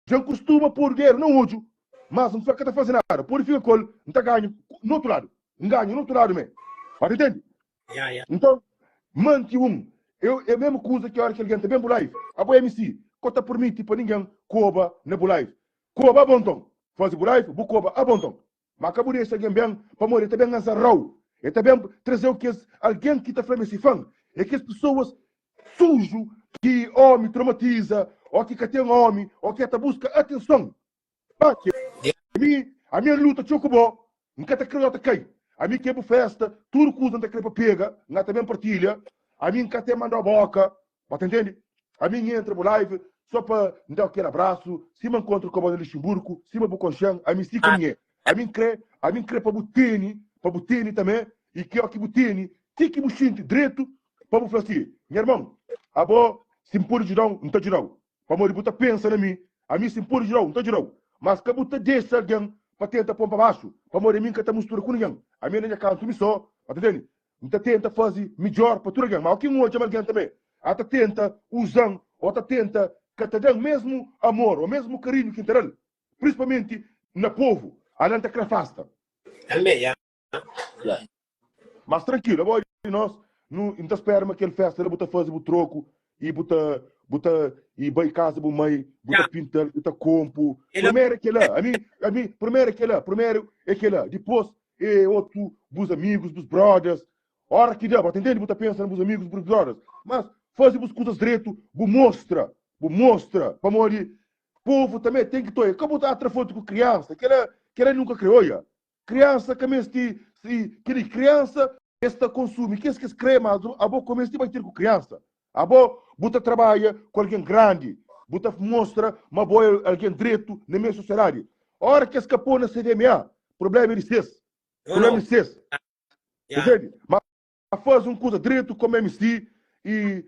Já costuma pôr dinheiro no útil, mas não fica fazendo nada. Por fica com não está ganhando no outro lado. Ganho no outro lado mesmo. Entende? Então, mante eu mesmo coisa que a hora que alguém também por live. A boa MC, cota por mim, tipo, ninguém coba na live. Coba a bom tom. Faz por live, bu coba a bom tom. Mas acabou de ser alguém bem, para morrer, também essa rau. E também trazer o que alguém que está falando esse fã. É que as pessoas sujo que homem traumatiza, ou que tem homem, ou que busca atenção. A minha luta chocobo, nunca te criou até cai. A mim que é festa, tudo que usa para pega, não também partilha. A mim que até manda a boca, você entende? A mim entra no live só para me dar aquele abraço, se me encontro com o Luxemburgo, se me buconchão, a mim se conhece. A mim crê para Butini também, e que aqui Butini, tem que mexer direito para falar assim, meu irmão, a boa, se me pôr girar, não está girando. Para morrer, você pensa na mim, a mim se me pôr girar, não está girando. Mas que você deixa alguém para tentar pôr para baixo, para morrer, mim que está mistura com ninguém. A mim não é canto, me só, entende? Então tenta fazer melhor para tudo alguém, mas aqui um outro alguém também. Até tenta usar, ou até tenta que te dê o mesmo amor, o mesmo carinho que interesse, principalmente no povo, além da crafasta. Também, Mas tranquilo, agora nós não esperamos que ele festa, ele bota fazer o troco e bota e vai casa do mãe, bota pintar, bota compo. Primeiro é que lá, a mim, primeiro é que lá, depois é outro, os amigos, os brothers. Hora que dá, entende? Bota pensa nos amigos, nos brothers. Mas faz as coisas direito, mostra, para morrer. Povo também tem que ter. Como está a foto com criança, que ela nunca criou, já. Criança, que criança, esta consome, que se crema, a boa começa a bater com criança. A boa, buta trabalha com alguém grande, buta mostra uma boa alguém direito na minha sociedade. A hora que escapou na CDMA, problema é de vocês. Problema é de vocês. Entende? Mas faz coisa direito como MC e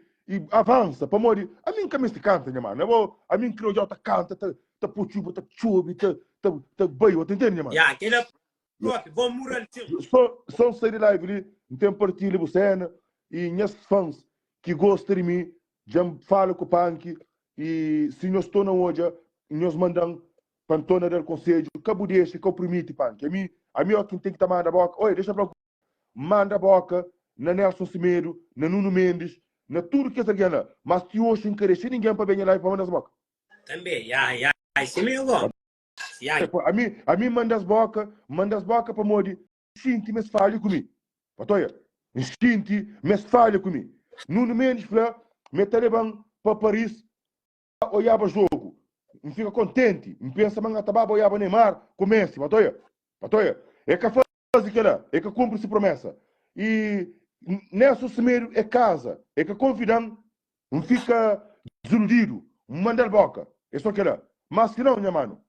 avança para morrer. A mim que me canta, minha mano. A mim que eu canta, tá puxubo, tá chubi, tá baio, entende, minha mano? aquele próprio, bom mural. Só sair de live ali, não tem partilha do cena e minhas fãs que gostam de mim, já falam com o Punk e se nós estamos hoje, nós mandamos para Antônio do Conselho, cabo deixa, que eu permite, Punk. A mim é quem tem que tomar a boca. Oi, deixa para manda a boca na Nelson Semedo, na Nuno Mendes, na tudo que é alguém lá. Mas se hoje não querer ninguém para vir lá para mandar as bocas. Também, isso mesmo. A mim manda as bocas para morrer. Sinti, mas falha comigo. Patoia, sinti, mas falha comigo. Nuno Mendes, me teleban para Paris, olhava jogo. Me fica contente. Me pensa, manga tababa, olhava Neymar, comece. Patoia, é que faz aquela, é que cumpre-se promessa. E Nelson Semedo é casa, é que convidam, não fica desiludido, manda a boca. É só aquela. Mas se não, minha mano,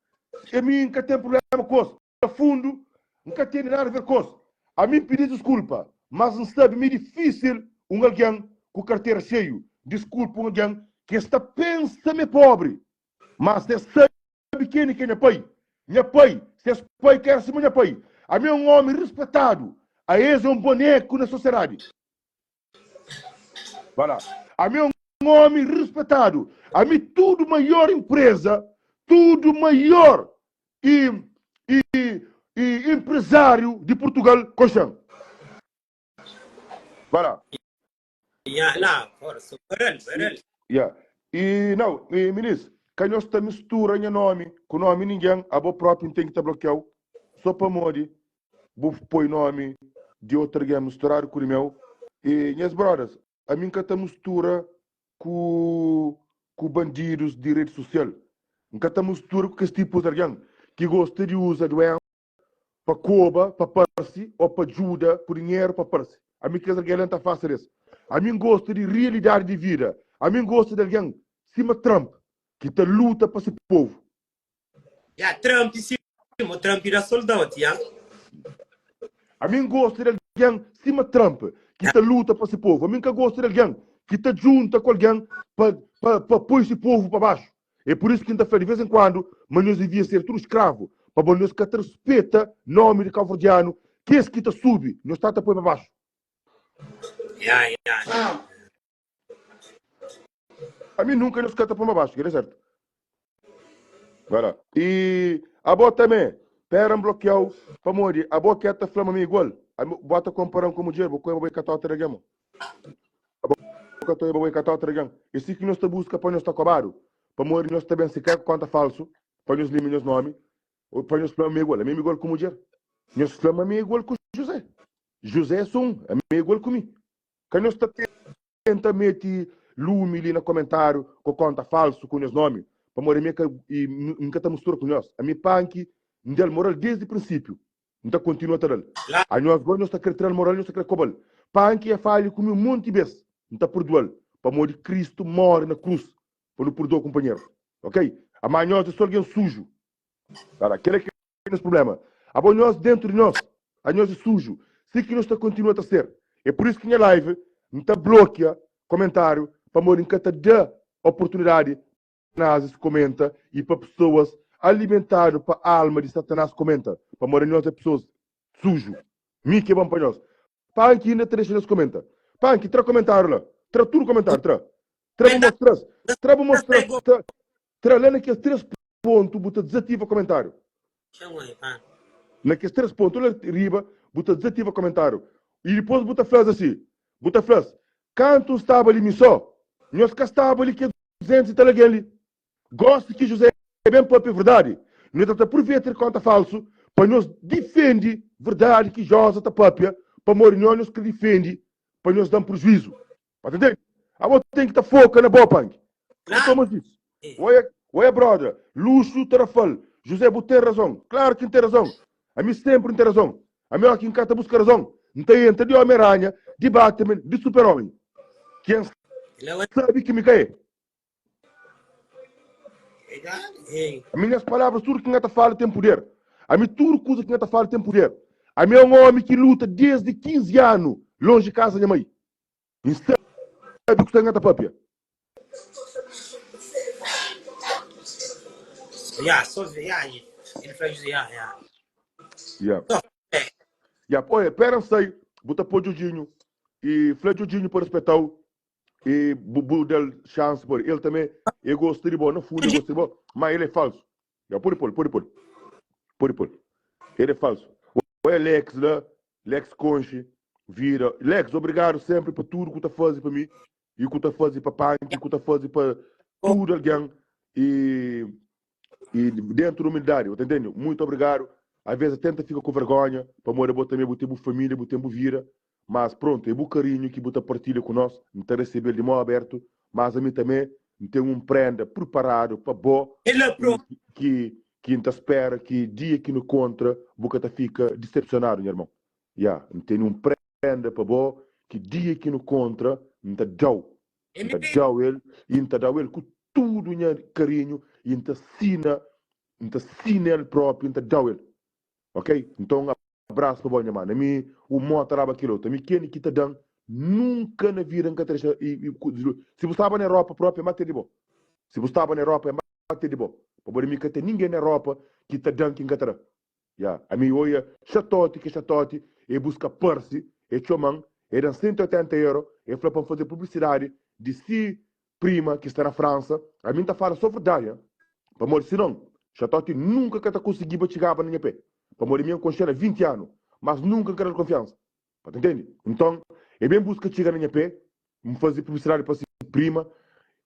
a mim nunca tem problema com isso. A fundo, nunca tem nada a ver com isso. A mim pedir desculpa, mas não sabe, me difícil alguém com carteira cheio. Desculpa alguém que está pensa-me pobre, mas você sabe quem é minha pai. Minha pai, se esse pai quer ser minha pai. A mim é um homem respeitado. A eles é um boneco na sociedade. Vai lá. A mim é um homem respeitado. A mim tudo maior empresa, tudo maior e empresário de Portugal, Coxão. Vai lá. E não, ministro, quem nós está mistura em nome, com nome ninguém, a boa própria tem que estar bloqueado. Só para morrer, vou pôr nome de outro game misturar com o meu. E minhas brothers, a mim que está mistura com bandidos de rede social. Nunca está mistura com esse tipo de alguém que gosta de usar doença para coba, para parse, ou para ajuda, por dinheiro, para parse. A mim que alguém não está fácil isso. A mim gosta de realidade de vida. A mim gosta de alguém, cima Trump, que está luta para esse povo. Trump, sim, o Trump era soldado, A mim gosta de alguém, cima Trump, que está luta para esse povo. A mim que gosta de alguém, que está junto com alguém para pôr esse povo para baixo. É por isso que ainda de vez em quando, mas nós devia ser tudo escravo, para nós que respeita o nome de cabo-verdiano, que esse que está sube, nós está a pôr para baixo. A mim nunca nos canta para baixo, que é certo. Voilà. E a boa também, pera um bloqueio, para morrer. A boa que é flama me igual. Bota comparando com o dinheiro, porque eu vou catar o terreno. A boa que eu vou catar o terreno. E se que nós te busca para nós estar cobrado, para morrer nós também se quer conta falso, para nós limar os nomes, ou para nós flama me igual. A mim igual com o dinheiro. Nós flama me igual com José. José é um, a mim igual comigo. Que nós tenta meter lume ali no comentário com conta falso com os nomes. Para morrer e nunca está mistura com nós. A minha punk não moral desde o princípio. Não continua a ter. A nós agora não está querendo moral, não está querendo cobal. Punk é falha com um monte de vezes. Não está perdoar. Para morrer Cristo morre na cruz. Para não perdoar o companheiro. Ok? Amanhã nós é alguém sujo. Aquele que é o problema. A nós dentro de nós. A nós é sujo. Se que nós está continua a ser. É por isso que minha live não está bloqueia comentário para morrer em cada oportunidade. Satanás comenta e para pessoas alimentadas para a alma de Satanás comenta. Para morrer nós é pessoas sujo. Me que é bom para nós. Para aqui ainda três nos comenta. Para aqui, tra comentário lá. Tra tudo comentário, tra. Tra mostrar. Tra lá naqueles 3 pontos, bota desativa comentário. Naqueles 3 pontos, lá riba, bota desativa comentário. E depois bota frase assim. Bota frase. Canto estava ali só. Nós que estava ali que 200 e tal ali. Gosto que José é bem próprio verdade. Nós estamos a aproveitar conta falso para nós defender verdade que José está própria para morrer nós que defende para nós dar prejuízo. Entendeu? Agora tem que estar foca na boa punk. Não somos isso. Oi, brother. Luxo, terafal. José tem razão. Claro que tem razão. A mim sempre tem razão. A mim aqui em casa busca razão. Não tem entre de Homem-Aranha, de Batman, de Super-Homem. Quem sabe que me cai? As minhas palavras, tudo que eu falo tem poder. A mim, tudo coisa que eu falo tem poder. A mim é um homem que luta desde 15 anos, longe de casa da minha mãe. Não sabe o que está papia. Olha, pera aí, bota por Judinho. E falei Judinho por respeitar e bubu del chance por ele também. Eu gosto de bom, no fundo eu gosto de bom, mas ele é falso. Pode pôr. Ele é falso. O Lex lá, Lex Conche, vira. Lex, obrigado sempre por tudo que tu faz para mim. E o que tu faz para Punk, e o que tu faz para tudo alguém. E dentro da humildade, entendendo? Muito obrigado. Às vezes tenta ficar com vergonha, para morrer também, botar família, botar vira. Mas pronto, é o carinho que bota partilha com nós, não está receber de mão aberto, mas a mim também tem prenda preparado para bom, que ainda espera que dia que não contra, boca fica decepcionado, meu irmão. Tem prenda para bom, que dia que não contra, não está dau ele, e não dá ele com tudo carinho, e não ensina ele próprio, não dá ele. Ok? Então, abraço para minha mãe. A mim, o moto araba aquilo. A mim, quem que está dando, nunca na vida, se você estava na Europa própria, mate de bom. Se você estava na Europa, mate de bom. Para mim, que tem ninguém na Europa que está dando quem está. A mim, olha, chatote, e busca Percy, e chamam, e dão 180 euros, e fala para fazer publicidade de si prima que está na França. A mim, está falando só verdade. Para morrer, se não, chatote nunca que está conseguindo chegar para ninguém pé. Para morrer mesmo com 20 anos, mas nunca quero confiança. Entende? Então, é bem busca chegar na minha pé, me fazer publicidade para si prima,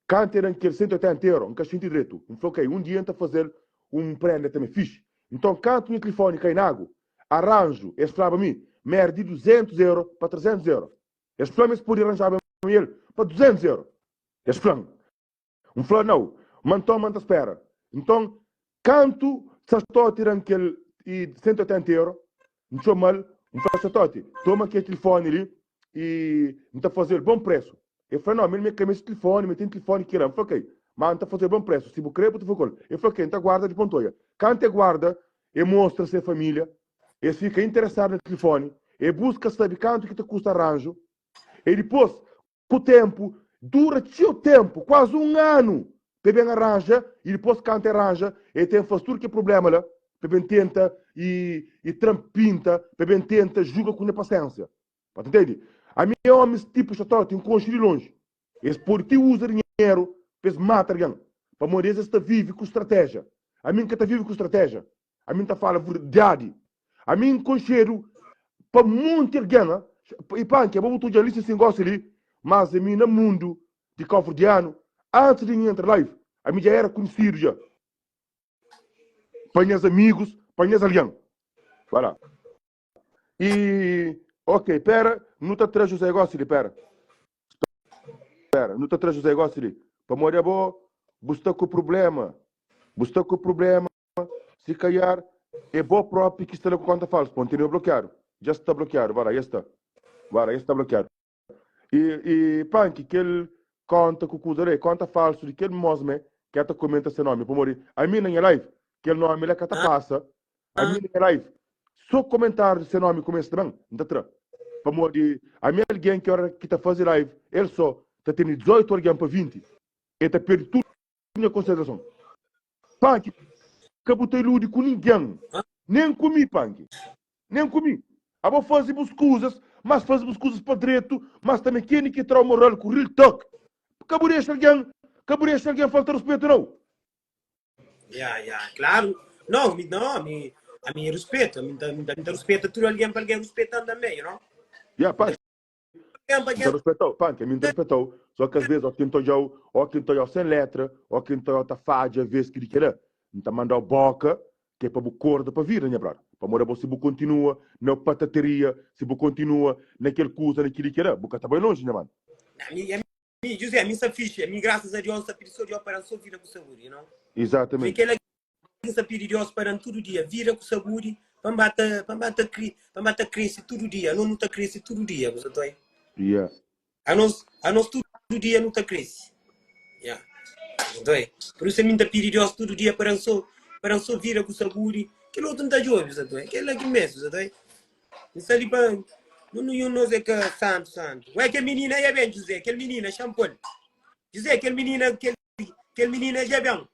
cantar aquele 180 euros, um cachimbo direito. Ok, dia entra fazer prenda também fixe. Então, canto no telefone cai na água, arranjo, esse para mim, merda de 200 euros para 300 euros. Esse plano pode arranjar para ele para 200 euros. Esse plano. Flano não, manta espera. Então, canto, se estou tirando aquele e 180 euros, não sou mal, não faço tote. Toma aquele telefone ali e não está fazendo bom preço. Eu falei, não, me quer esse telefone, me tem telefone que era. Eu falei, ok, mas não está fazendo bom preço. Se você quer, eu falei, ok, então guarda de pontoia. Quando você guarda, e mostra a sua família, e fica interessado no telefone, e busca saber quanto que te custa arranjo, e depois, com o tempo, dura o tempo, quase um ano, para bem arranja, e depois quando arranja, e tem faz tudo que é problema lá, para tenta e trampinta, para tenta julga com a paciência. Entende? A minha homem, esse tipo de tem um conche de longe. Esse por ti usa dinheiro, para matar alguém. Para morrer, está vive com estratégia. A mim que tá vive com estratégia. A mim tá fala verdade. A mim com cheiro para muito alguém. E pá, que é bom tu já lista sem gosto ali. Mas a mim no mundo de calfordiano, antes de entrar live, a mim já era conhecido já. Para meus amigos, para meus aliados. Voilà. E, ok, pera, não te traz os negócios ali, pera. Pera, não te traz os negócios ali. Para morrer bom, você com problema. Você com problema, se calhar, é bom próprio que está com conta falsa. Continua bloqueado. Já está bloqueado, voilà, já está. Voilà, já está bloqueado. E punk, que ele conta com o conta falso de que ele mosme, que até comenta seu nome, para morrer. A mim na live, que ele nome é que até passa. A mim na live, só comentar seu nome começa também, não tá? Para morrer. A mim alguém que hora que está fazendo live, ele só está tendo 18 alguém para 20. E está perdendo tudo minha consideração. Punk, que eu botei ilude com ninguém. Nem comi, punk. Nem comi. A vou fazer coisas, mas fazemos coisas para direito, mas também quem que terá o moral com o real talk. Cabureste alguém falta respeito, não? Claro. Não, a mim respeito. A mim respeito tudo alguém para alguém respeitando também, não? Pá, me respeitou, punk, me respeitou. Só que às vezes, ó, quem estou sem letra, ó, quem estou tá fádia, às vezes que ele quer, então mandar boca, que é para o corda para vir, né, brother? Para morar, se você continua na patateria, se você continua naquele coisa, naquele que era, você está bem longe, né, mano? José, a mim se fixe, a mim graças a Deus, se pediu de operar sua vida com saúde, não? Exatamente. Porque ele se pediu de operar todo dia, vira com saúde, para bater cresce todo dia, não está cresce todo dia, você está aí? Yeah. A nós todo dia não está cresce. Yeah. Por isso a mim pediu de Deus todo dia para só vira com saúde, que o outro não está jovem, você está aí? Que ele é que mesmo, você está aí? Isso ali para não sei que santo. Ué, aquele menino aí é bem, José, aquele menino é shampoo. José, aquele menino é já bem.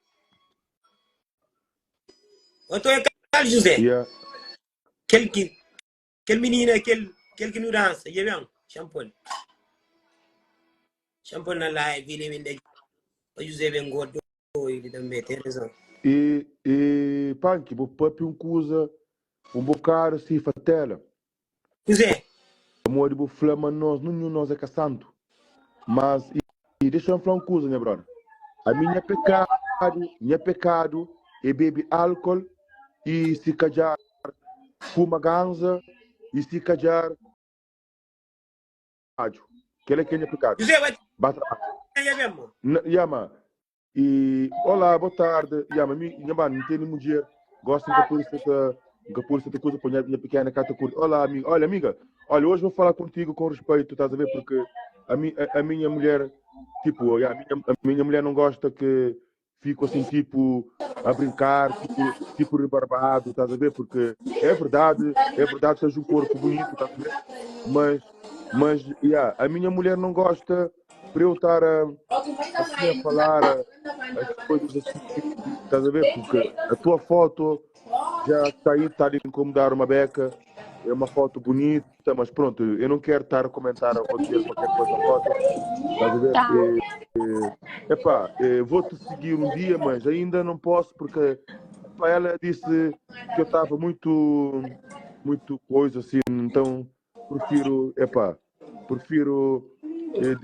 Então é caro, José. Yeah. Aquele menino, aquele que não dança, já bem, shampoo. Shampoo na live, ele vem daqui. O José vem gordo, ele também tem razão. E punk, vou papi coisa, bocado se fatela. José. Amor de flama nós é que santo. Mas deixa eu falar uma coisa, né, brother? A minha pecado é beber álcool e se calhar fuma ganza e se calhar rádio. Que é minha pecado. José, vai é mesmo? Yama. E olá, boa tarde. Yama, minha mãe, não tem mulher. Gosto de por essa coisa para minha pequena categoria. Olá, amiga. Olha, amiga. Olha, hoje vou falar contigo com respeito, estás a ver? Porque a minha mulher, tipo, a minha mulher não gosta que fico assim, tipo, a brincar, tipo rebarbado, estás a ver? Porque é verdade que tens um corpo bonito, estás a ver? Mas a minha mulher não gosta para eu estar assim, a falar as coisas assim, estás a ver? Porque a tua foto já está aí, está a incomodar uma beca. É uma foto bonita, mas pronto, eu não quero estar a comentar ou dizer qualquer coisa na foto. Estás a ver? Tá. Vou-te seguir um dia, mas ainda não posso porque ela disse que eu estava muito coisa assim, então prefiro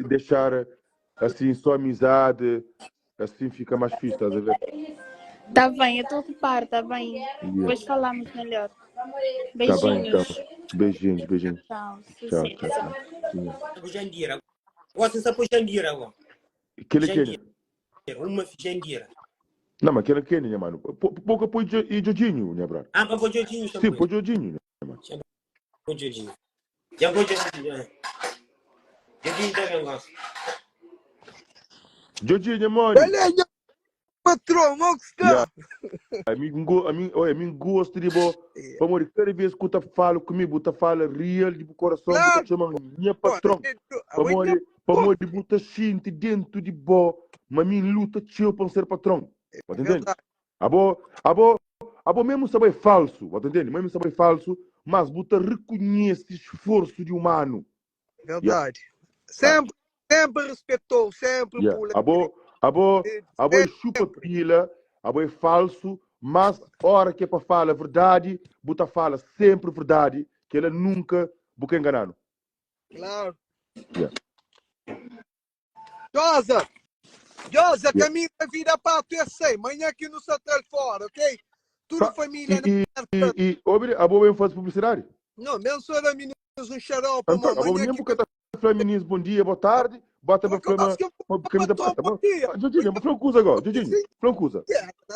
deixar assim só amizade, assim fica mais fixe, estás a ver? Tá bem, eu estou ocupado, tá bem. Yeah. Depois falamos melhor. Tá bem, então. Beijinhos. Beijinhos. Tchau. Tchau. Jandira. Você sabe Jandira, ó. Aquele que uma Jandira. não, mas aquele que né, mano? Pouco apoio e Jodinho, né, brother? Ah, para o Jodinho. Sim, para o Jodinho, né, mano? Para o Jodinho. Já vou Jodinho. Jodinho também gosta. Jodinho, mano. Beleza, patrão, não está. A mim gosta de boa. Vamos, cada vez que tu fala comigo, tu fala real, de coração, tu chama minha patrão. Vamos, de botar gente dentro de boa, mas mim luta tio para ser patrão. Entende? Abo mesmo saber falso, entende? Mesmo saber falso, mas botar reconhece esforço de humano. Verdade. Sempre respeitou, sempre pula. Abo chupa pila, abo é falso, mas hora que é para falar a verdade, buta fala sempre verdade, que ela nunca buca enganado. Claro. Yeah. Josa, Yeah. caminho da vida para tu, eu sei. Amanhã aqui no seu telefone, ok? Tudo família. E a boa faz publicidade? Não, mesmo sou da meninos um xarope, Então, a boa amanhã menina aqui. buca tá falando bom dia, boa tarde, bota para falar uma camisa preta. Bom dia. Jorginho, mas Francusa agora, Jorginho, Francusa.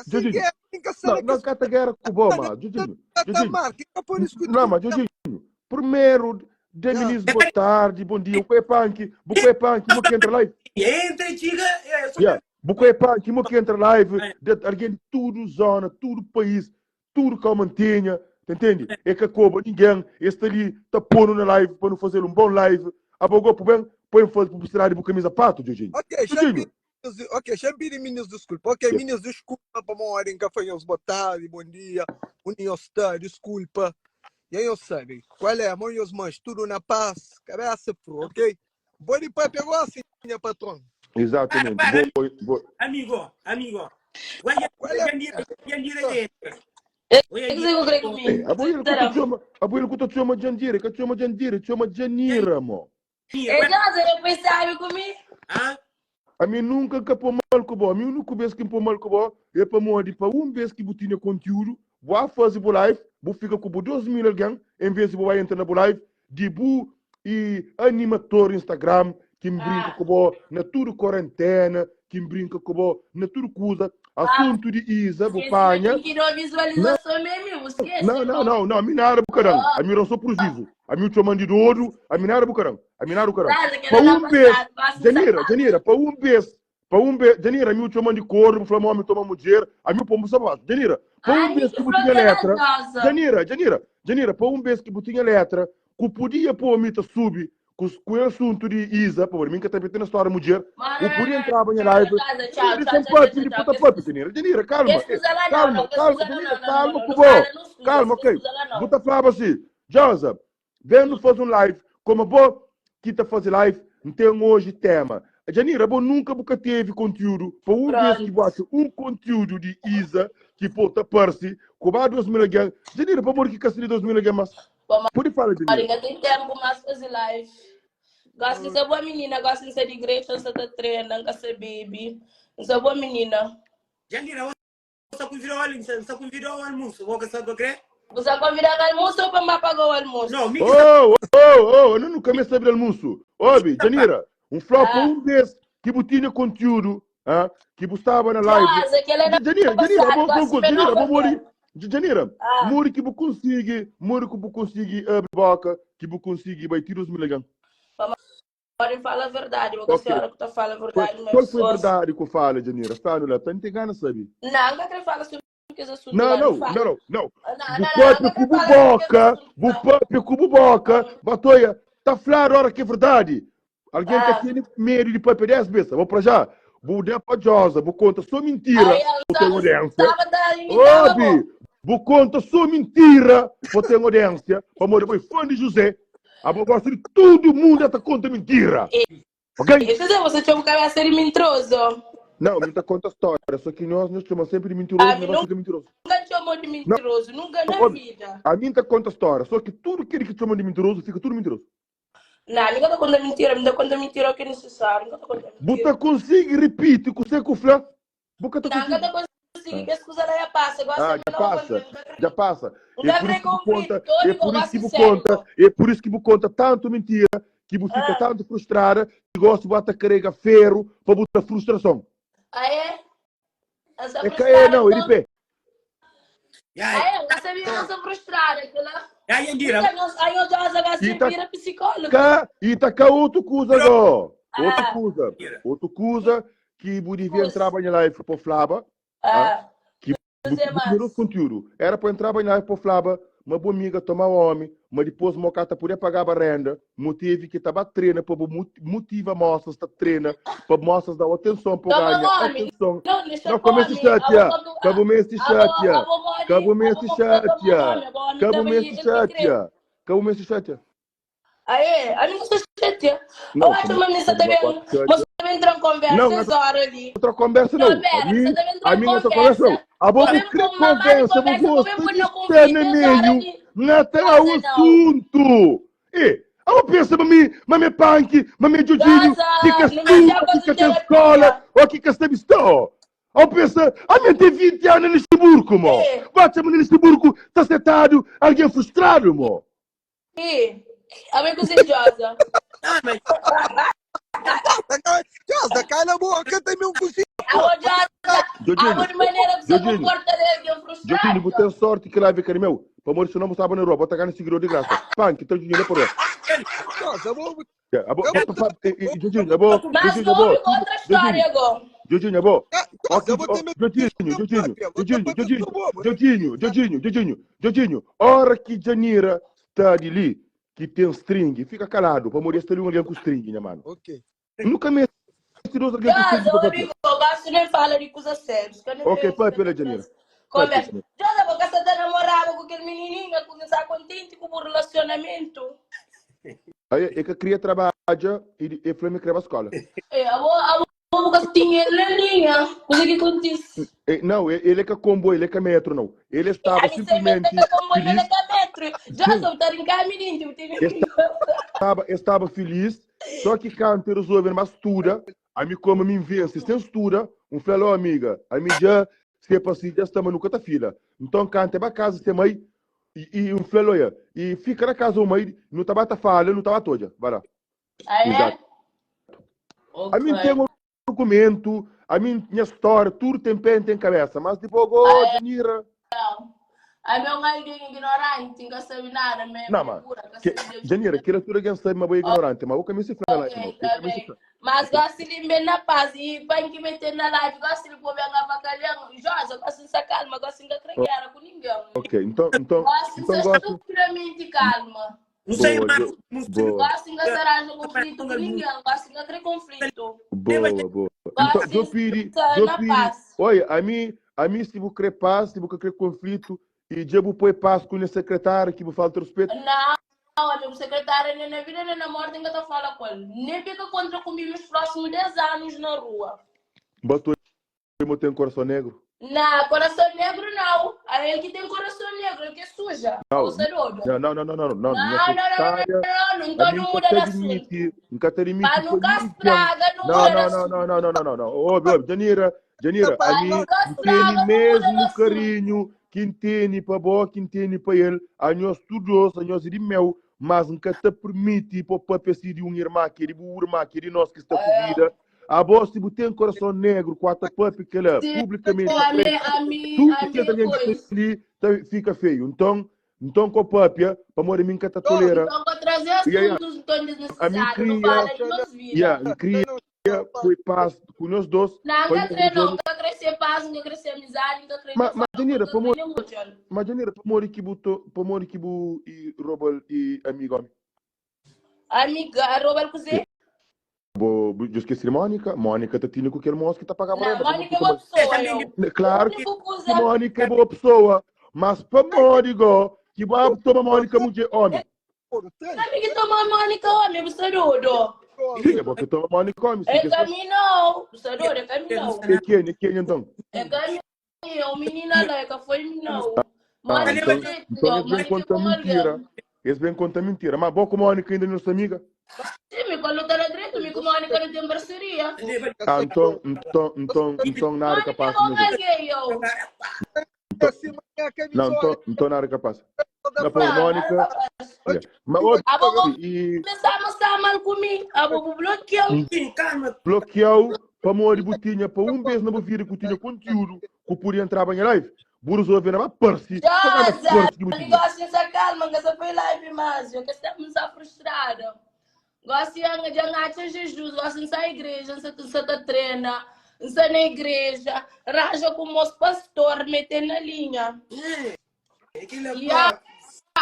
Jorginho, não cata guerra com Boma, Jorginho. Não, mas Jorginho, primeiro, de ministro, boa tarde, bom dia, o que é punk, o que entra live. Entra, diga. O que é punk, o que entra live, alguém de tudo zona, tudo país, tudo que eu mantenha, entende? É que acaba ninguém, este ali está pondo na live para não fazer um bom live. A boa bem, põe fazer publicidade por camisa pato, Jorginho. Ok, championi meninos, desculpa. Ok, meninos, desculpa para uma hora em que foi boa tarde, bom dia, união está, desculpa. E aí eu sei, qual é, mãe e os mães, tudo na paz, cabeça pro, ok? Bom pai pegou assim, minha patrão. Exatamente. Amigo. A boia que tu chama Jandira, que chama Janira, mo. Eu pensava comigo. A mim nunca que pôr mal com a mim nunca vez que pôr mal com é para morrer para vez que botinha conteúdo, vou fazer o live, vou ficar com 2.000 alguém, em vez de vou entrar na live, de bu e animador Instagram, que me brinca com na tudo quarentena, que me brinca com na tudo coisa, assunto de Isa, bupanha. Não, a mim nada bucarão, a mim não sou preciso, a mim chamo de ouro, a mim nada bucarão, Para vez, Janira, para vez, Janira, a mim chamo de corpo, flama homem toma mulher, a mim pombo sapato, Janira, para vez que botinha letra, Janira, para vez que botinha letra, que podia pôr a mita subir, com o assunto de Isa, por mim que está petando a história da mulher, eu podia entrar na live. Janira, calma, ok. Buta falava assim, Joseph, vendo fazer um live, como bom que está fazendo live, não tem hoje tema. Janira, bom nunca teve conteúdo, para vez que bate conteúdo de Isa, que pode partir, com 2.000 again. Janira, para morrer que caçar 2.000 again, mas pode falar, Janira. Ainda tem tempo, mas fazer live. Gosto de ser boa menina, gosto de ser de igreja, gosto de treinar, gosto de ser baby. Sou boa menina. Janira, você convidou o almoço, você sabe o que é? Você convidou o almoço ou para me pagar o almoço? Não, eu nunca me sabe do almoço. Óbvio, Janira, flop vez que botinha conteúdo, que estava na live. Janira, muri que você consegue abrir boca, que você consegue vai tirar os milagres. Pode falar a verdade, porque a senhora que está falando a verdade. Qual foi a verdade que eu falo, Janira? Fala, não tem gana, sabe? Não, não quero falar sobre esse assunto. Não. Bupápio cubo boca, batoia, tá claro a hora que é verdade. Alguém que tem medo de papel 10 vezes, vou para já. Vou dar para Josa, vou contar só mentira. Vou contar só mentira, vou ter audiência. Vamos depois fã de José. A boa gosta de todo mundo está conta mentira. Ok? Você tinha um cara a ser mentiroso. Não, não está conta história. Só que nós chamamos sempre de mentiroso, não fica mentiroso. Nunca chamou de mentiroso, nunca na vida. A mim está conta história. Só que tudo que ele chama de mentiroso, fica tudo mentiroso. Não, nunca conta mentira, me dá conta mentira que é necessário. Você consegue repetir com o seu flá? Você não consigo, que escusa já passa. Já passa. É por isso que você conta tanto mentira, que você fica tanto frustrada, que gosta de botar carrega ferro para botar frustração. É que é, não, ele pé. Você me gosta frustrada, Aí, Andira. Aí eu já vira psicóloga. E tá cá outra coisa agora. Outra coisa que você devia entrar na live para Flaba. Que o conteúdo era para entrar na live para Flaba, uma boa amiga tomar homem, mas depois o cata podia pagar a renda, motivo que estava treina para motiva moças a treina, para moças dar atenção para ganhar atenção. Não comece chatear. Acabou mesmo chatear. Aí, a mim não se chateia. Eu acho que a mim está devendo. Mas também entrou em conversa, Não, essa hora ali. outra conversa não. Não, pera, você também entrou A em minha essa conversa não. conversa. A bobo Vamos cria com uma conversa, conversa, vou vamos gosta pôr de no estar conflito, no essa hora meio, ali. não tem Gaza, o não. assunto. Eu penso, mami punk, mami jujinho, Gaza, que não estuda, me chama que de tem terapia. escola, ou que você estou. Eu penso, a minha tem 20 anos neste burco, mo. É. Bate-me neste burco, está sentado, alguém frustrado, mo. E, a minha cozinha Josa. Ah, mas Josa, cala a boca, tem mesmo cozinha. A Josa, a de maneira que você Jorginho. comporta dele, que é frustrado. Jojinho, você tem sorte que lá vem cara meu. Para morrer, senão você estava na rua, bota cá no seguidor de graça. Punk, então Jojinho, por lá. Josa, vamos. Jojinho, é bom. Mas Jojinho, é vamos bom. com outra história agora. Jojinho, é bom. Josa, eu vou ter Jojinho, hora que Janira está ali, que tem string, fica calado, para morrer, está ali um alguém com string, né, mano? Ok. Nunca me tirou alguém com string. Josa, amigo, eu gosto nem fala de coisas sérias. Ok, pai, pela Janira. Conversa. Josa, porque você tá namorando com aquele menininho, que você está contente com o relacionamento. Aí, é que cria trabalho e Flamengo cria a escola. É, a boca tinha ele na linha. Coisa que acontece. Não, ele é que combo, ele é que metro, não. Ele estava simplesmente feliz. Josa, tá em caminho, Estava feliz, só que quando resolve uma mistura, a mim como me vence sem mistura, falou, amiga, a mim já se é possível, já estamos no quarta-feira. Então, quando vai casa, você mãe, e falou, e fica na casa, mãe, não estava falha, não estava toda, vai lá. Ah, é? Exato. A mim tem um documento, a minha história, tudo tem pé, tem cabeça, mas depois, Janira. A meu alguém ignorante, não sabe nada, mesmo. Não, mas, Janira, aquilo tudo alguém sabe, mas é ignorante, mas o caminho se fala lá. Mas gosto de me na paz, e para que meter na live, gosto de pôr minha vacalhão, Jorge, gosto de ser calma, gosto de acreditar com ninguém. Ok, então gosto de ser gosto. estupidamente calma. não sei Boa, mais. Não sei. boa. Gosto de arranjar conflito com ninguém, gosto de criar conflito. Boa. Gosto Então, de estar na paz. olha, a mim se vou querer paz, se vou querer conflito, e já vou pôr paz com o secretário, que vou falar de respeito. Não, amigo, secretário, nem na vida, nem na morte, ainda está falando com ele. Nem fica contra comigo nos próximos 10 anos na rua. Botou eu tenho coração negro. Não, coração negro não. É ele que tem coração negro, ele que é suja. Não, Você não. Não muda de assunto. Nunca te limite. Mas nunca estraga, não muda de assunto. Não. Ô, Janira, a mim tem mesmo carinho, que entende para boa, que entende para ele, a nós estudiosos, a nós de meu, mas nunca te permite para o papai de um irmão, que é o irmão, que é nós que está com vida. A voz, se você tem coração negro, quatro papi que ela publicamente tudo que ali fica feio. Então com o papi, para morrer minha que tolera. Então, para trazer assuntos então desnecessários, não fala de nós vidas. Foi paz com nós dois. Não quer crescer paz, não quer crescer amizade, não quer crescer mas Janira, para morrer que e Robert e amigo. Amiga, Robert Cusé? Eu esqueci de Mônica. Mônica tá tendo qualquer moço que tá pagando renda. Mônica é uma pessoa. Claro que Mônica é boa pessoa. Mas para Mônica, que vai tomar Mônica mulher homem. Sabe que toma Mônica homem, você rudo. Sim, é porque toma Mônica homem. É caminhão. Você rudo, é caminhão. É quem então? É caminhão. Menina lá, que foi não. Então eles vêm contar mentira. Eles vêm contar mentira. Mas boa como Mônica ainda não é amiga. Sim, me quando tá direito, me como Mônica não tem parceria. Então nada capaz. Não nada capaz. Não por Mônica. Mas começamos a mal comigo. A bobo bloqueou para morrer botinha para vez na vida que tinha conteúdo que podia entrar em live. Burros ouvindo uma parsi. Gosto de calma, que essa foi live mais, que estamos frustrados. Gosto de andar Jesus, gosto de sair igreja, você treina, você na igreja, raja com os pastor, meter na linha.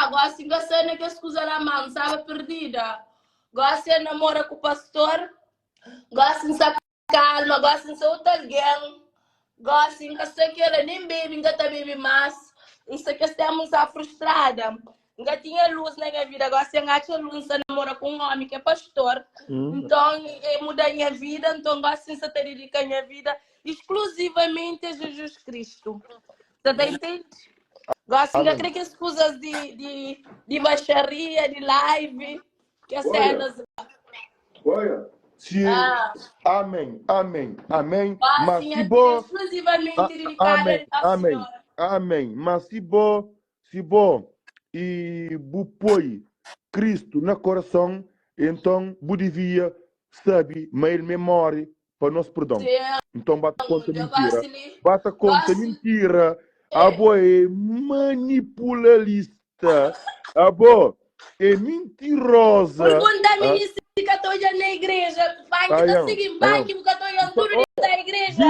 Gosto de você que escusa na mão, sabe, perdida. Gosto de namorar com o pastor, gosto de ser calma, gosto de ser alguém, gosto de que você queira nem beber, ainda tá bebendo mais. Isso que estamos frustrados. Nunca tinha luz na minha vida. Agora, se eu acho luz, você namora com um homem que é pastor. Então, muda a minha vida. Então, agora, sim, você te dedica a minha vida exclusivamente a Jesus Cristo. Você tá entendendo? Gosto de acreditar que as coisas de baixaria, de live, que as cenas. Olha, se... Amém, amém, amém. Mas Assim, se é bom... exclusivamente dedicada ao Amém, Senhor. amém. Mas se bom, e põe Cristo no coração, então devia sabe, mais memória para nós perdão. Sim, Então bata contra eu mentira. gosto de... Bata contra mentira. A boa é manipularista. A boa é mentirosa. Pergunta-me se que estou na igreja. Vai que está seguindo, vai que eu estou tudo dentro da igreja.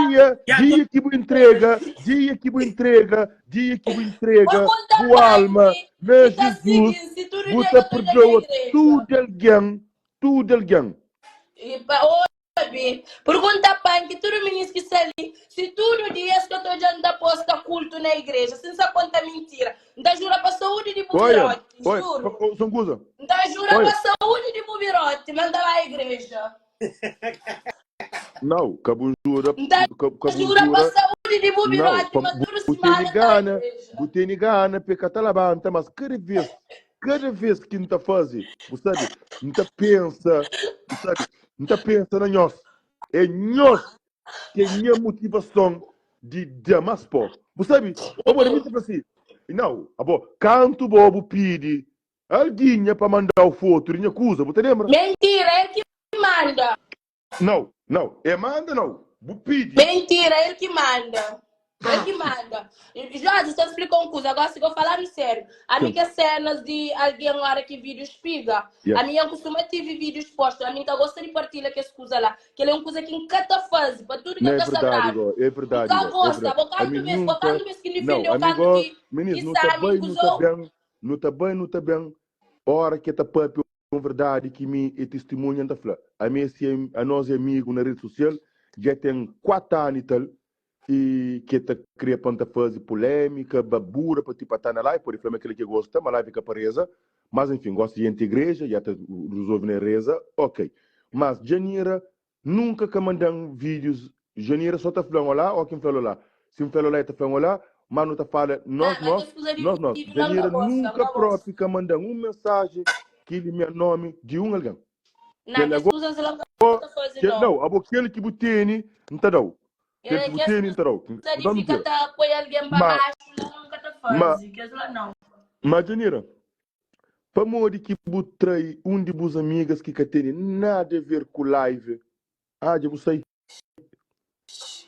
Dia que me entrega, o alma, na Jesus, você perdoa tudo alguém. Pergunta para que tudo ministro que está ali, se tudo dias que eu estou já da posta culto na igreja, sem essa conta mentira, então jura para a saúde de bubirote, juro. Então jura para a saúde de bubirote, manda lá à igreja. Não, cabo jura. Então jura para a saúde de bubirote, para tudo se manda na igreja. Botei gana, pecata labanta, mas cada vez que não está fazendo, você sabe, não está pensa, sabe, não está pensa na nós. É nós que é minha motivação de Damasco. Você sabe, agora me assim, não, canto bobo pede, alguém para mandar o foto, minha coisa, você lembra? Mentira, é ele que manda. Não, manda não, pede. Mentira, é ele que manda. Ele que manda. Jorge, você explicou uma coisa, agora se eu falar sério. A minha cenas de alguém agora que vídeo espiga, a minha costuma ter vídeos postos, a minha que gosta de partilhar que essa coisa lá, que ele é uma coisa que encanta fazer, para tudo que eu estou sabendo. É verdade. Nunca gosta, vou canto mesmo que defendeu o canto que sabe, não está bem, hora que está papo, com verdade, que me é testemunha da flor. A nós amigo na rede social, já tem 4 anos e tal, e que está criando fazer polêmica, babura, para tipo estar na live, por exemplo, aquele que gosta, uma live que apareça, mas enfim, gosta de ir à igreja, já está resolve na reza, ok. Mas Janira nunca que mandam vídeos, Janira só está falando lá, ou quem falou lá. Se um falou lá, está falando lá, mas não está falando, nós. Janira nunca próprio que mandam mensagem que ele me nome de alguém. Não, as coisas lá não está fazendo. Não, aquele que botei, não está não. Ele quer ficar apoiando alguém para baixo, nunca está fazendo. Não. Mas, Janira, para morrer que botei de vos amigas que tem nada a ver com live. Já você.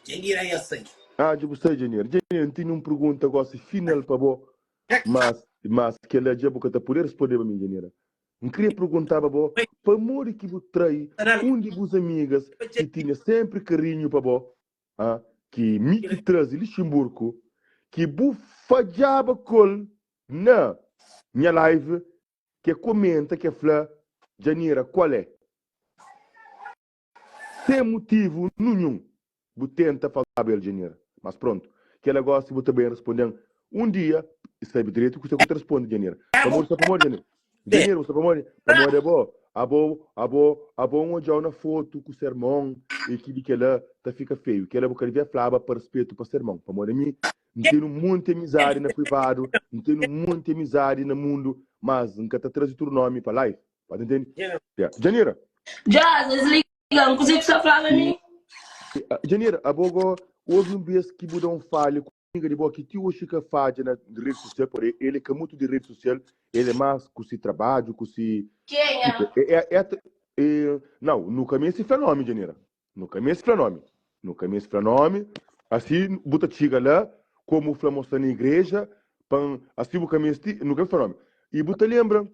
Janira, eu sei. Já você, Janira. Janira, tem uma pergunta agora, final para você. Mas que ela já boca poder responder para mim, Janira. Não queria perguntar para você, para morrer que botei de vos amigas que tinha sempre carinho para você. Que me traz Luxemburgo, que bufajaba col na minha live, que comenta que fala, Janira, qual é? Sem motivo nenhum, você tenta falar bem, Janira. Mas pronto, que ela gosta de você bem respondendo. Dia, sabe direito que você responde, Janira. Amor, Janira. Janira, você amor é bom. Um dia na foto com o sermão e que ela tá fica feio, que ela boca de falar para respeito para o sermão. Para amor a mim, não tenho muita amizade na privado, não tenho muita amizade no mundo, mas nunca tá trazendo o nome para live. Pode entender? Janira. Já, desligam, consigo só falar para mim? Janira, houve vez que mudou falho de boa que tio Chica faz na rede social, por ele que é muito de rede social, ele é mais com esse trabalho, com esse... Quem é? Não, nunca me esse fenômeno, Janira. Nunca me esse fenômeno. Assim, buta chega lá, como falamos na igreja, assim, nunca me esse fenômeno. E buta lembra,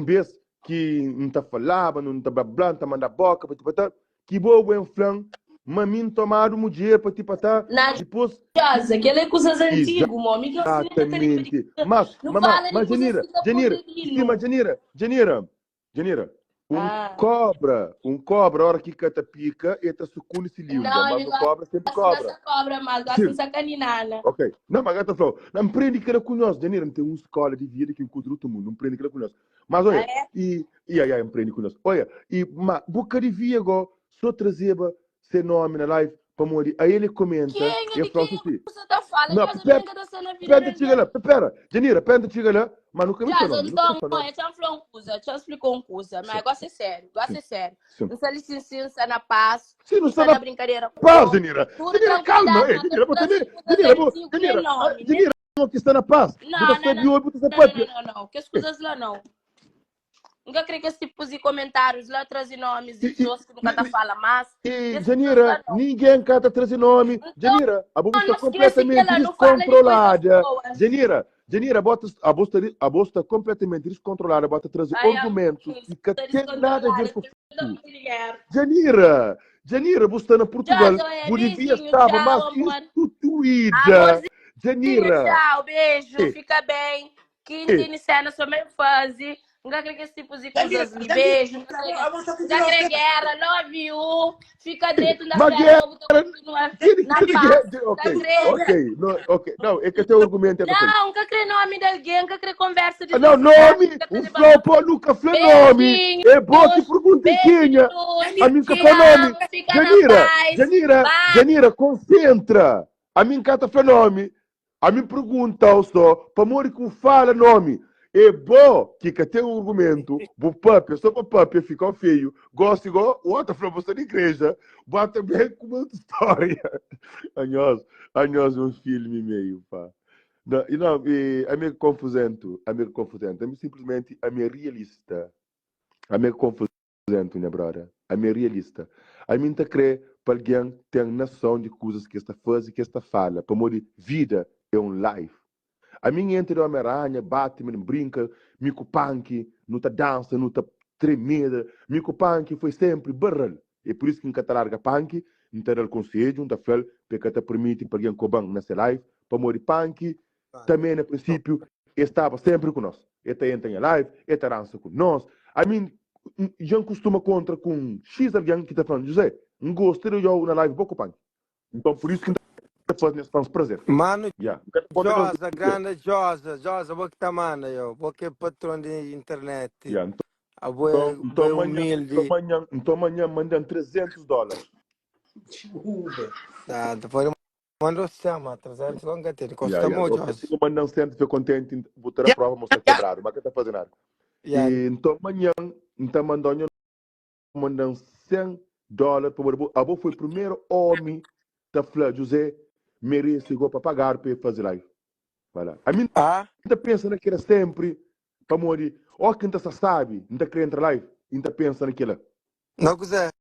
vez que não está falando, não está blá, não está mandando boca, que boa um flan, mamin tomado mulher para tipo tá depois aquele coisas antigas, meu amigo. Exatamente. Mas Janira, Um cobra, a hora que cata pica, eta sucune se livra, Não, mas ele o cobra sempre gosta cobra. dessa cobra, mas gosta de sacaninana. Ok. Não, mas gata falou, não prende que ela conhece, Janeiro, tem uma escola de vida que encontra outro mundo, não prende que ela conhece. Mas olha, e aí, prende conhece. Olha, mas boca de via go, só trazeba seu nome na live, para morrer. Aí ele comenta, Quem e fala assim, você tá falando? não, Já sabia que tá na vida penda chega lá, pera, Janeiro, penda chega lá, mas nunca me já, falou. então, mãe, já falou uma coisa, já explicou uma coisa, mas gosta sério, gosta sério. Não se licença na paz, sim, não está está na brincadeira. paz, Janeiro. Tudo Janeiro, calma, Janeiro, Janeiro, não que está na paz. Não, que escusas lá não. Nunca creio que esse tipo de comentários lá trazem nomes de pessoas que nunca fala mais. Janira, ninguém cata trazer nome. Janira, a bolsa está completamente descontrolada. Janira, a bolsa está completamente descontrolada. Bota trazer argumentos que tem nada a ver com Janira, você está na Portugal. Bolívia estava, mas instituída. Janira. Tchau, beijo, fica bem. Quem tem cena sua mesma fase. Nunca acredito que esse tipo de coisas de beijo. Nunca guerra, love you. Fica dentro da fé, Ok. Não, é que teu argumento é não, nunca crê nome de alguém, nunca crê conversa de não, nome, o flopo nunca falou nome. É bom que pergunta quem é. A mim que falou nome. Janira, concentra. A mim que falou nome. A mim pergunta só, para morrer que fala nome. É bom que tem um argumento, o papo, só para o papo ficar feio, gosta igual o outro falou você na igreja, bota bem com uma história. Anhos um filme meio, pá. Não, a minha confusento, simplesmente a minha realista. A minha confusento, minha brother. A minha realista. A minha tá crê para alguém ter noção de coisas que está fazendo, que está fala, para morrer vida é um life. A minha entre o Homem-Aranha, Batman, brinca, Mico Punk, não tá dança, não tá tremida. Mico Punk foi sempre barral. É por isso que em Catalarga Punk, não tá dando conselho, não tá falando, porque tá permite para alguém cobar nessa live, para morrer Punk, também, no princípio, estava sempre com nós. Ele entra em live, ele dança com nós. A mim, já costuma contra com X alguém que tá falando, José, não gostei de eu na live, pouco Punk. Então, por isso que faz nesse prazer. Mano, Josa, grande Josa, vou que tá mano, vou que é patrão de internet. Então amanhã mandam $300. Depois mandou chama, 300 longa ter, custa muito, Josa. Se mandam 100, fico contente, botar a prova, mostrar quebrado, mas que tá fazendo nada. Então amanhã, mandam $100 para o foi o primeiro homem da Flá José merece igual para pagar para fazer live. Voilà. A mim, ainda pensa naquela sempre, para morrer. Ou quem está sabe, ainda quer entrar live, ainda pensa naquela. Não quiser.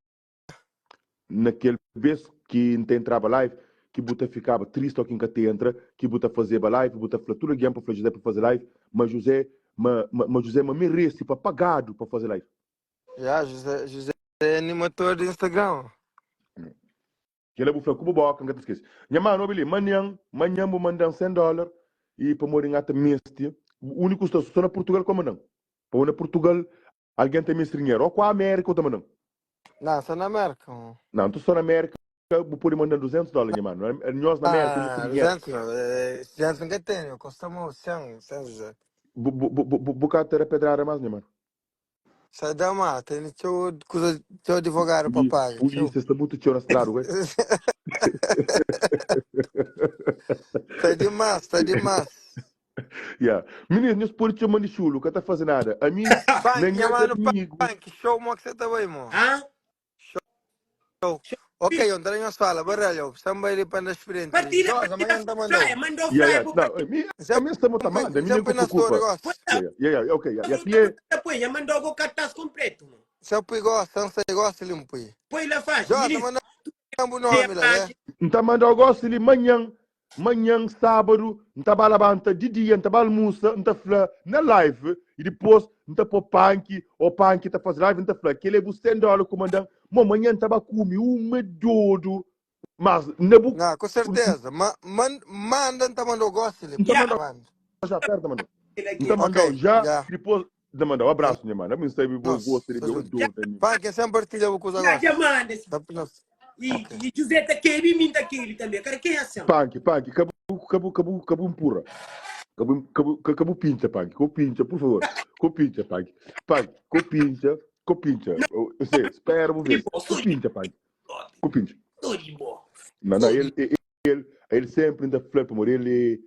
Naquele vez que ainda entrava live, que buta ficava triste ou quem te entra, que buta fazia live, buta tudo alguém para José para fazer live, mas José merece para pagado para fazer live. José é animador do Instagram. Que ele bufla kubo boca, não esquece. Minha mãe, nobili, manhã vou mandar $100 e para morir até mestre. O único que estou na Portugal como não. Para na Portugal, alguém tem mestrinheiro. Ou com a América ou também não. Não, estou na América. Não, estou na América, vou poder mandar $200, minha mãe. Nós na América, 200 não tem, costuma 100, José. Bocata era pedrada mais, minha mãe. Sai da mata, tem teu advogado para pagar. Polícia está muito tio na estrada, ué. Tá demais. Menino, nós por isso mando chulo, nunca tá fazendo nada. A mim, nem amigo. Show, mo que você tá bem, mo. Show. Ok, André, nós fala, baralho, estamos aí para a experiência. Mandou flyer. A minha estamos tamando, a minha não preocupa. Ok, Depois, mandou o cartaz completo. Se eu gosto, limpo. Põe lá faz. Então, mandou gosto de manhã, sábado, não vai levantar de dia, não vai almoçar, não vai na live, e depois não vai pôr punk, ou punk está fazendo live, não vai que ele é $100, comandante, amanhã não vai comer medodo, mas não, com certeza, manda, não mandou gosto, já, perto, mano. Então, mandou já, depois, Demanda um abraço, minha mano. A mim sei que vou Nossa, gostar de ver o ajuda. duro. Punk, é sempre partilha com os Já agora. manda. E José daquele, mim daquele também. Cara, quem é assim? Punk, acabou empurra. Acabou pincha, Punk. Com pincha, por favor. Com pincha, Punk. Punk, com pincha. Eu sei, espera, vou ver. Com pincha, Punk. Com pincha. Não, ele sempre ainda flip, amor. Ele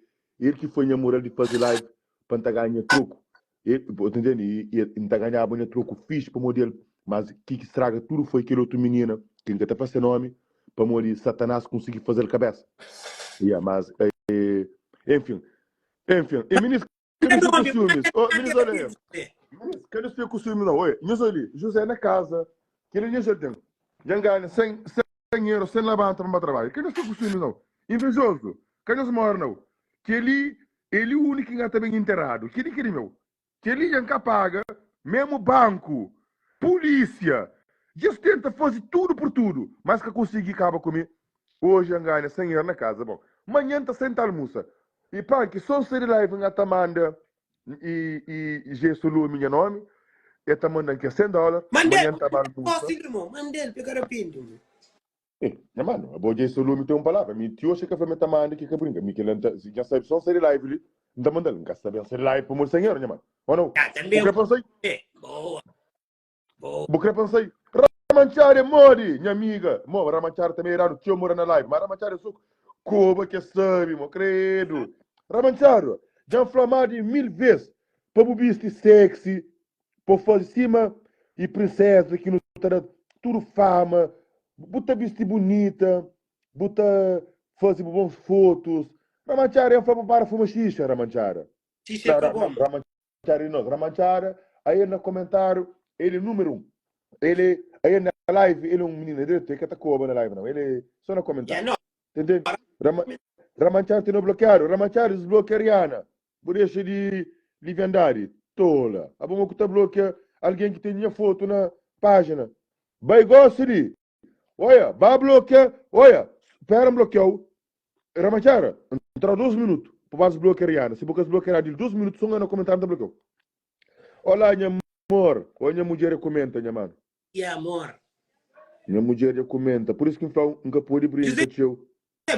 que foi namorar de fazer live para ganhar troco. Ele, entendendo? E ainda ganhava troco fixe para o modelo. Mas o que estraga tudo foi aquele outro menino, que ainda está passando nome, para morrer Satanás conseguir fazer a cabeça. Mas, enfim. E ministro, que não fica com ciúmes? Ministro, olha aí. Que não fica com ciúmes, não. Olha, José na casa, que ele já tem. Já ganha 100 euros, sem levantar para trabalho. Que não fica com ciúmes, não. Invejoso. Que não se mora, não. Que ele é o único que está bem enterrado. Que ele meu. Que ele já paga, mesmo banco, polícia. Já tenta fazer tudo por tudo. Mas que conseguir acaba comigo. Hoje já ganha 100 euros na casa. Bom, amanhã está sem almoça. E pá, que só se live em Atamanda e Jesus Lu, meu nome. E Atamanda que é $100. Mandel, posso ir, irmão? Mandel, pegar a pinto. Mano, a boa Jesus Lu me tem uma palavra. Me tio acha que foi Atamanda que brinca. Me que lenta, já sabe só se live ali. Não manda, não gasta bem se live por $100, né, mano? Ou não? Também. Boa. Porque pensei, Ramanchare mori, minha amiga. Mo, Ramanchare também era no tio mora na live. Mas Ramanchare só Cuba que sabe, mo, credo. Ramancharo, já inflamado 1000 vezes para o bicho sexy, para fazer cima e princesa que não terá tudo fama, bota bicho bonita, bota fazer boas fotos. Ramancharo é um para fumar xixa, Ramancharo. Ramancharo, aí no comentário, ele número 1. Ele, aí na live, ele é um menino direito, que está Cuba na live, não. Ele só no comentário. Entendeu? Ramanchari tem bloqueado. Ramanchari desbloqueia Rihanna. Por deixar de vendare. Tola. A bom que bloqueia alguém que tem minha foto na página. Vai gostar de. Olha, vai bloquear. Olha, espera bloqueou. Ramanchari, entra 2 minutos. Para desbloquear Rihanna. Se você desbloquear de 2 minutos, só no comentário da bloqueou. Olá, minha amor. Olha, minha mulher comenta, minha mano. E amor. Minha mulher comenta. Por isso que eu nunca pode brincar, tio.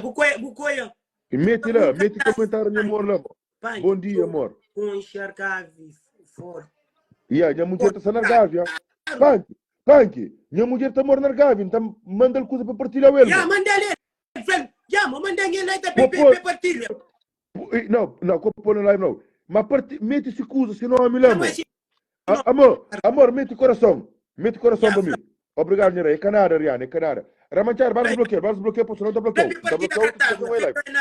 Bucoia. E mete lá, mete comentário, meu amor, lá. Bom dia, amor. Com enxergar forte. Minha mulher está na Gávea. Punk, minha mulher está morando na Gávea, então manda coisa para partilhar ele. Manda ele. Manda ele para partilhar. Não, como pôr na live não. Mas mete esse coisa, senão eu me lembro. Amor, mete coração. Mete coração para mim. Obrigado, Nera. É Canada, Rihanna, é Canada. Ramanchar, vamos bloquear, porque senão está bloqueado. Está bloqueado,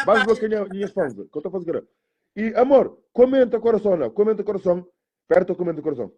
vamos bloquear minhas fãs. Que eu estou fazendo. E, amor, comenta coração lá. Comenta coração. Perto, comenta coração.